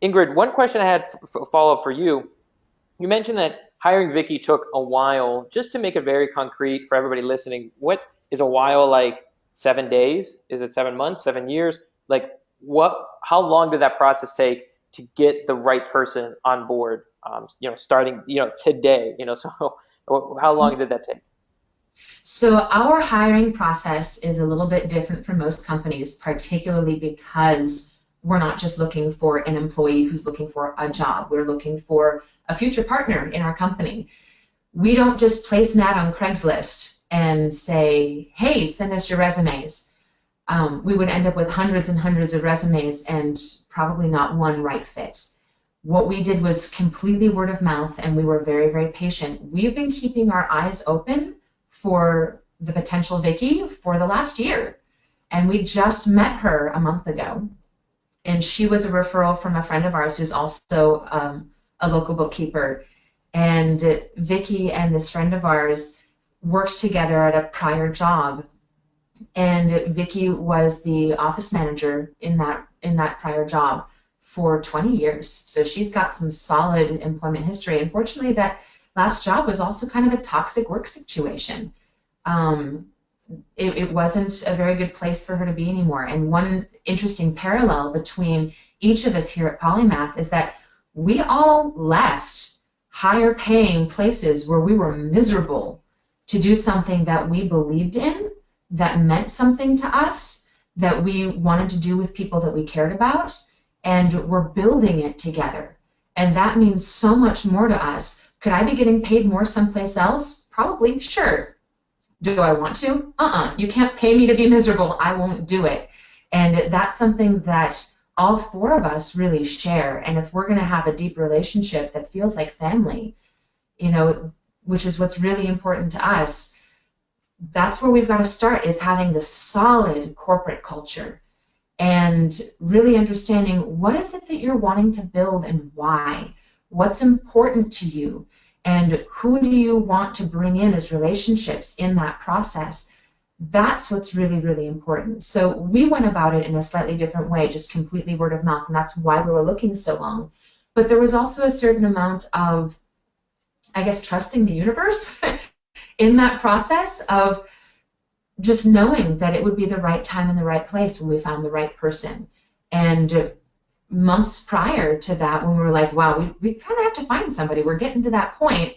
Ingrid, one question I had follow up for you. You mentioned that hiring Vicky took a while. Just to make it very concrete for everybody listening, what is a while like 7 days? Is it 7 months, 7 years? Like what? How long did that process take to get the right person on board? Starting today. So how long did that take? So our hiring process is a little bit different from most companies, particularly because we're not just looking for an employee who's looking for a job. We're looking for a future partner in our company. We don't just place an ad on Craigslist and say, hey, send us your resumes. We would end up with hundreds and hundreds of resumes and probably not one right fit. What we did was completely word of mouth, and we were very, very patient. We've been keeping our eyes open for the potential Vicky for the last year. And we just met her a month ago. And she was a referral from a friend of ours who's also a local bookkeeper. And Vicky and this friend of ours worked together at a prior job. And Vicky was the office manager in that prior job for 20 years. So she's got some solid employment history. Unfortunately, that last job was also kind of a toxic work situation. Um, it wasn't a very good place for her to be anymore. And one interesting parallel between each of us here at Polymath is that we all left higher paying places where we were miserable to do something that we believed in, that meant something to us, that we wanted to do with people that we cared about, and we're building it together. And that means so much more to us. Could I be getting paid more someplace else? Probably, sure. Do I want to? You can't pay me to be miserable. I won't do it. And that's something that all four of us really share. And if we're going to have a deep relationship that feels like family, you know, which is what's really important to us, that's where we've got to start, is having the solid corporate culture and really understanding what is it that you're wanting to build and why, what's important to you, and who do you want to bring in as relationships in that process. That's what's really, really important. So we went about it in a slightly different way, just completely word of mouth, and that's why we were looking so long. But there was also a certain amount of, I guess, trusting the universe in that process of just knowing that it would be the right time and the right place when we found the right person. And months prior to that, when we were like, wow, we kind of have to find somebody, we're getting to that point,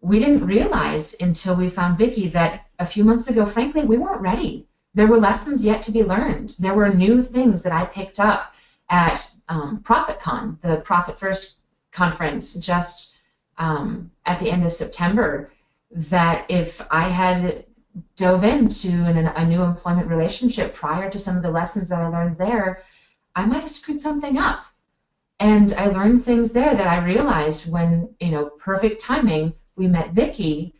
we didn't realize until we found Vicky that a few months ago, frankly, we weren't ready. There were lessons yet to be learned. There were new things that I picked up at ProfitCon, the Profit First conference, just at the end of September, that if I had dove into a new employment relationship prior to some of the lessons that I learned there, I might have screwed something up. And I learned things there that I realized when, perfect timing, we met Vicky,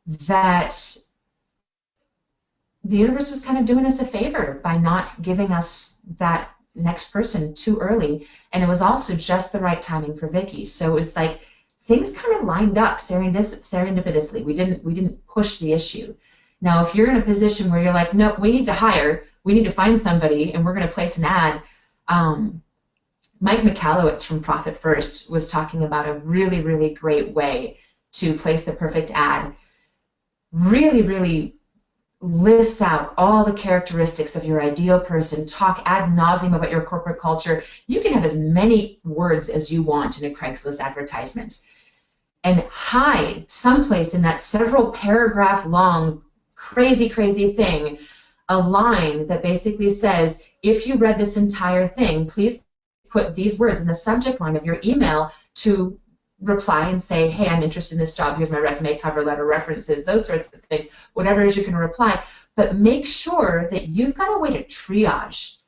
that the universe was kind of doing us a favor by not giving us that next person too early. And it was also just the right timing for Vicky. So it was like things kind of lined up serendipitously. We didn't push the issue. Now, if you're in a position where you're like, no, we need to hire, we need to find somebody, and we're going to place an ad. Mike Michalowicz from Profit First was talking about a really, really great way to place the perfect ad. Really, really lists out all the characteristics of your ideal person, talk ad nauseum about your corporate culture. You can have as many words as you want in a Craigslist advertisement, and hide someplace in that several paragraph long, crazy, crazy thing, a line that basically says, if you read this entire thing, please put these words in the subject line of your email to reply and say, hey, I'm interested in this job. Here's my resume, cover letter, references, those sorts of things, whatever it is you can reply. But make sure that you've got a way to triage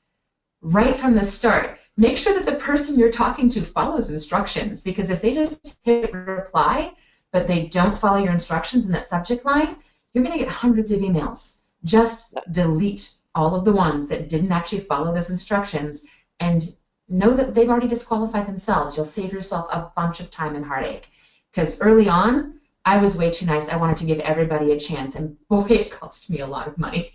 right from the start. Make sure that the person you're talking to follows instructions, because if they just hit reply, but they don't follow your instructions in that subject line, you're going to get hundreds of emails. Just delete all of the ones that didn't actually follow those instructions and know that they've already disqualified themselves. You'll save yourself a bunch of time and heartache. Because early on, I was way too nice. I wanted to give everybody a chance, and boy, it cost me a lot of money.